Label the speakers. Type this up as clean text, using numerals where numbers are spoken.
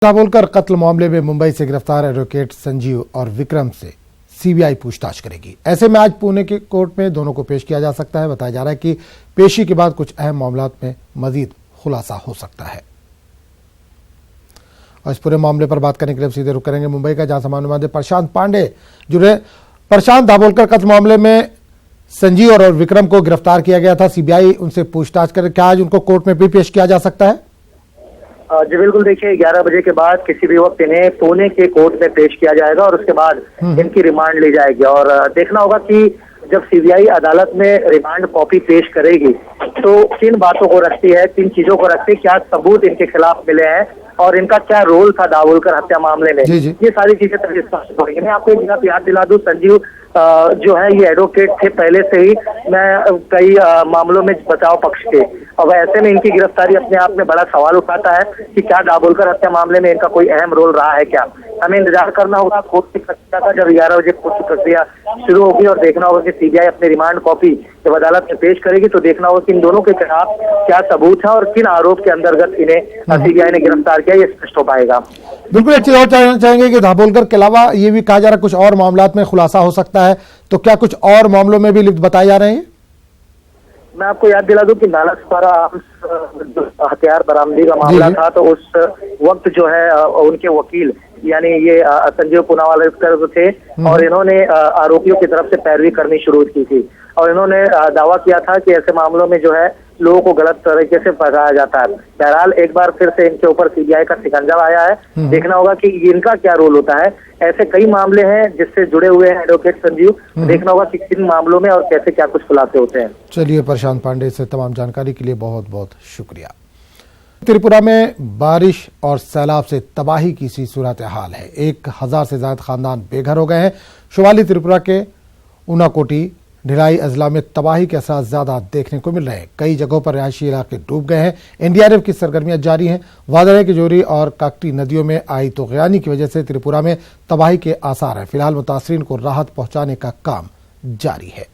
Speaker 1: दाभोलकर कत्ल मामले में मुंबई से गिरफ्तार एडवोकेट संजीव और विक्रम से सीबीआई पूछताछ करेगी। ऐसे में आज पुणे के कोर्ट में दोनों को पेश किया जा सकता है। बताया जा रहा है कि पेशी के बाद कुछ अहम मामलों में मजीद खुलासा हो सकता है। और इस पूरे मामले पर बात करने के लिए सीधे रुक करेंगे मुंबई का, जहां समाचार संवाददाता प्रशांत पांडे जुड़े। प्रशांत, दाभोलकर कत्ल मामले में संजीव और विक्रम को गिरफ्तार किया गया था, सीबीआई उनसे पूछताछ करे, क्या आज उनको कोर्ट में भी पेश किया जा सकता है?
Speaker 2: जी बिल्कुल, देखिए 11 बजे के बाद किसी भी वक्त इन्हें पुणे के कोर्ट में पेश किया जाएगा और उसके बाद इनकी रिमांड ली जाएगी। और देखना होगा कि जब सीबीआई अदालत में रिमांड कॉपी पेश करेगी तो किन बातों को रखती है, किन चीजों को रखती है, क्या सबूत इनके खिलाफ मिले हैं और इनका क्या रोल था दाभोलकर हत्या मामले में। ये सारी चीजें तभी स्पष्ट होंगी। मैं आपको एक बात याद दिला दूं, संजीव जो है ये एडवोकेट थे पहले से ही, मैं कई मामलों में बचाव पक्ष के, और ऐसे में इनकी गिरफ्तारी अपने आप में बड़ा सवाल उठाता है कि क्या दाभोलकर हत्या मामले में इनका कोई अहम रोल रहा है क्या। हमें इंतजार करना होगा कोर्ट की प्रक्रिया का, जब 11 बजे कोर्ट की प्रक्रिया शुरू होगी और देखना होगा कि सीबीआई अपनी रिमांड कॉपी जब अदालत में पेश करेगी तो देखना होगा कि इन दोनों के खिलाफ क्या सबूत है और किन आरोप के अंतर्गत इन्हें सीबीआई ने गिरफ्तार किया, ये स्पष्ट हो पाएगा।
Speaker 1: बिल्कुल, एक चीज और जानना चाहेंगे कि दाभोलकर के अलावा ये भी कहा जा रहा है कुछ और मामलात में खुलासा हो सकता है, तो क्या कुछ और मामलों में भी लिप्त बताए जा रहे हैं?
Speaker 2: मैं आपको याद दिला दूं कि नालसपारा हथियार बरामदगी का मामला था, तो उस वक्त जो है उनके वकील यानी ये संजीव पुनावाला थे और इन्होंने आरोपियों की तरफ से पैरवी करनी शुरू की थी और इन्होंने दावा किया था कि ऐसे मामलों में जो है लोगों को गलत तरीके से फंसाया जाता है। बहरहाल एक बार फिर से इनके ऊपर सीबीआई का शिकंजा आया है। देखना होगा कि इनका क्या रोल होता है। ऐसे कई मामले हैं जिससे जुड़े हुए हैं एडवोकेट संजीव, देखना होगा कि किन मामलों में और कैसे क्या कुछ खुलासे होते हैं।
Speaker 1: चलिए, प्रशांत पांडे से तमाम जानकारी के लिए बहुत बहुत शुक्रिया। त्रिपुरा में बारिश और सैलाब से तबाही की सी सूरत हाल है। 1000 से ज्यादा खानदान बेघर हो गए हैं। शुमाली त्रिपुरा के उनाकोटी ढिलाई अजला में तबाही के असर ज्यादा देखने को मिल रहे हैं। कई जगहों पर रिहायशी इलाके डूब गए हैं। एनडीआरएफ की सरगर्मियां जारी हैं। वादळे की जोरी और काकटी नदियों में आई तूफानी की वजह से त्रिपुरा में तबाही के आसार हैं। फिलहाल मुतासरीन को राहत पहुंचाने का काम जारी है।